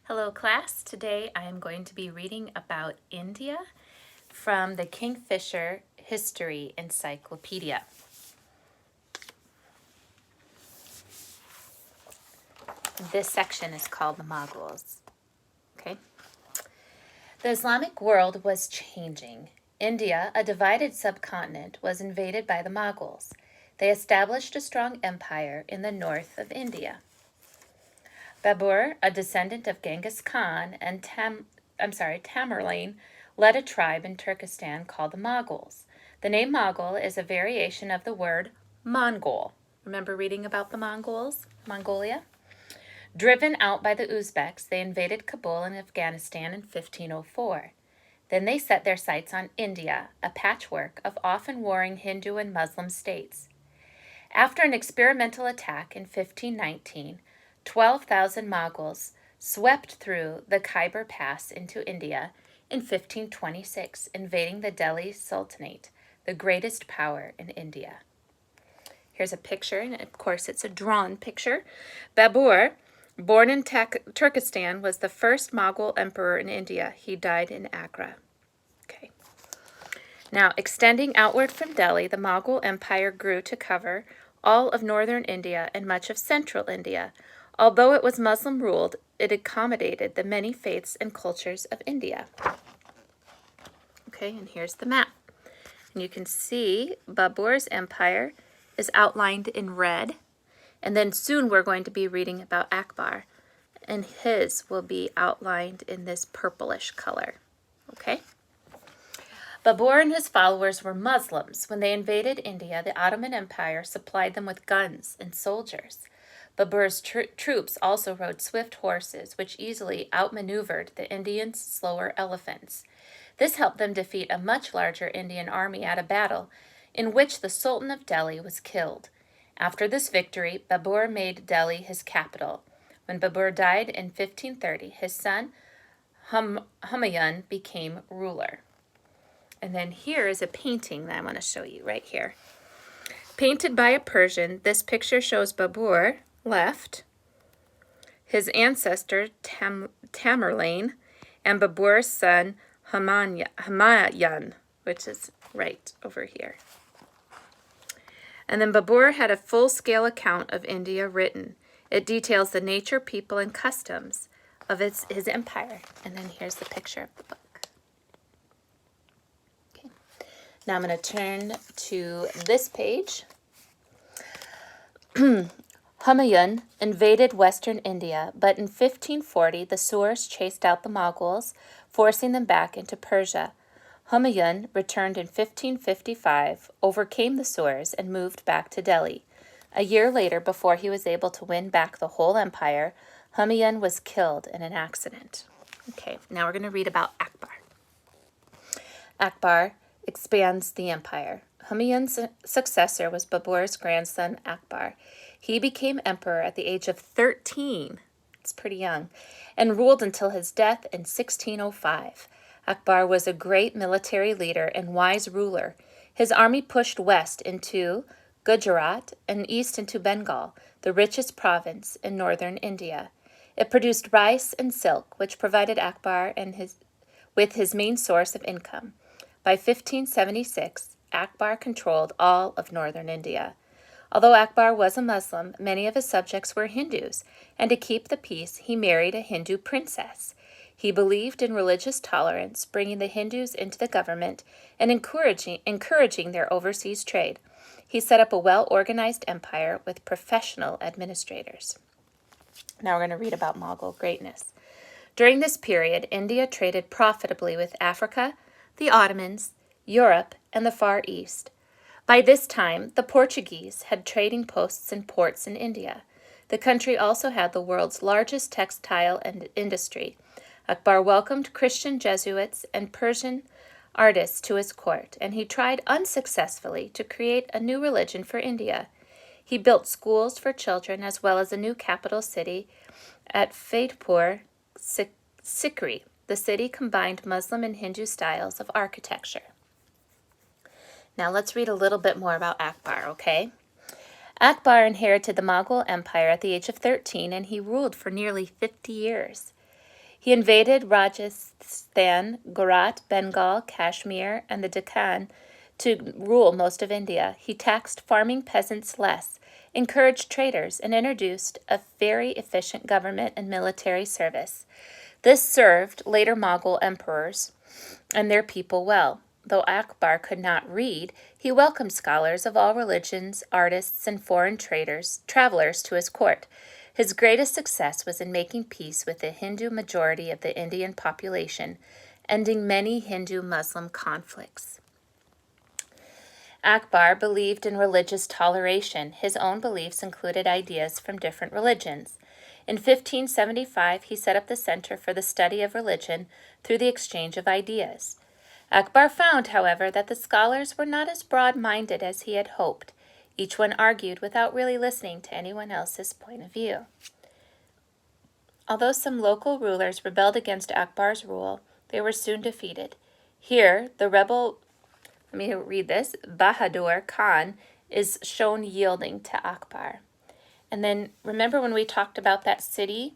Hello class, today I am going to be reading about India from the Kingfisher History Encyclopedia. This section is called the Mughals. Okay. The Islamic world was changing. India, a divided subcontinent, was invaded by the Mughals. They established a strong empire in the north of India. Babur, a descendant of Genghis Khan and Tamerlane, led a tribe in Turkestan called the Mughals. The name Mughal is a variation of the word Mongol. Remember reading about the Mongols? Mongolia? Driven out by the Uzbeks, they invaded Kabul in Afghanistan in 1504. Then they set their sights on India, a patchwork of often warring Hindu and Muslim states. After an experimental attack in 1519, 12,000 Mughals swept through the Khyber Pass into India in 1526, invading the Delhi Sultanate, the greatest power in India. Here's a picture, and of course it's a drawn picture. Babur, born in Turkestan, was the first Mughal emperor in India. He died in Agra. Okay. Now, extending outward from Delhi, the Mughal Empire grew to cover all of northern India and much of central India. Although it was Muslim-ruled, it accommodated the many faiths and cultures of India. Okay, and here's the map. And you can see Babur's empire is outlined in red. And then soon we're going to be reading about Akbar. And his will be outlined in this purplish color. Okay? Babur and his followers were Muslims. When they invaded India, the Ottoman Empire supplied them with guns and soldiers. Babur's troops also rode swift horses, which easily outmaneuvered the Indians' slower elephants. This helped them defeat a much larger Indian army at a battle in which the Sultan of Delhi was killed. After this victory, Babur made Delhi his capital. When Babur died in 1530, his son Humayun became ruler. And then here is a painting that I want to show you right here. Painted by a Persian, this picture shows Babur, left, his ancestor Tamerlane, and Babur's son Humayun, which is right over here. And then Babur had a full-scale account of India written. It details the nature, people, and customs of his empire. And then here's the picture of the book. Okay. Now I'm going to turn to this page. Humayun invaded western India, but in 1540 the Surs chased out the Mughals, forcing them back into Persia. Humayun returned in 1555, overcame the Surs, and moved back to Delhi. A year later, before he was able to win back the whole empire, Humayun was killed in an accident. Okay, now we're going to read about Akbar. Akbar expands the empire. Humayun's successor was Babur's grandson Akbar. He became emperor at the age of 13, it's pretty young, and ruled until his death in 1605. Akbar was a great military leader and wise ruler. His army pushed west into Gujarat and east into Bengal, the richest province in northern India. It produced rice and silk, which provided Akbar with his main source of income. By 1576, Akbar controlled all of northern India. Although Akbar was a Muslim, many of his subjects were Hindus, and to keep the peace, he married a Hindu princess. He believed in religious tolerance, bringing the Hindus into the government and encouraging their overseas trade. He set up a well-organized empire with professional administrators. Now we're going to read about Mughal greatness. During this period, India traded profitably with Africa, the Ottomans, Europe, and the Far East. By this time, the Portuguese had trading posts and ports in India. The country also had the world's largest textile industry. Akbar welcomed Christian Jesuits and Persian artists to his court, and he tried unsuccessfully to create a new religion for India. He built schools for children as well as a new capital city at Fatehpur Sikri. The city combined Muslim and Hindu styles of architecture. Now let's read a little bit more about Akbar, okay? Akbar inherited the Mughal Empire at the age of 13, and he ruled for nearly 50 years. He invaded Rajasthan, Gujarat, Bengal, Kashmir, and the Deccan to rule most of India. He taxed farming peasants less, encouraged traders, and introduced a very efficient government and military service. This served later Mughal emperors and their people well. Though Akbar could not read, he welcomed scholars of all religions, artists, and foreign travelers to his court. His greatest success was in making peace with the Hindu majority of the Indian population, ending many Hindu-Muslim conflicts. Akbar believed in religious toleration. His own beliefs included ideas from different religions. In 1575, he set up the Center for the Study of Religion through the exchange of ideas. Akbar found, however, that the scholars were not as broad-minded as he had hoped. Each one argued without really listening to anyone else's point of view. Although some local rulers rebelled against Akbar's rule, they were soon defeated. Here, the rebel, let me read this, Bahadur Khan is shown yielding to Akbar. And then remember when we talked about that city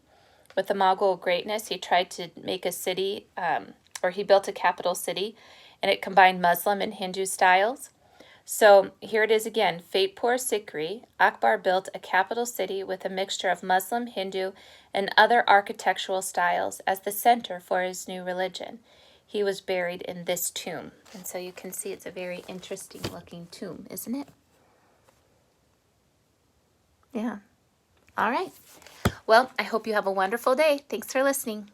with the Mughal greatness? He tried to make a city, or he built a capital city, and it combined Muslim and Hindu styles. So here it is again, Fatehpur Sikri. Akbar built a capital city with a mixture of Muslim, Hindu, and other architectural styles as the center for his new religion. He was buried in this tomb. And so you can see it's a very interesting looking tomb, isn't it? Yeah. All right. Well, I hope you have a wonderful day. Thanks for listening.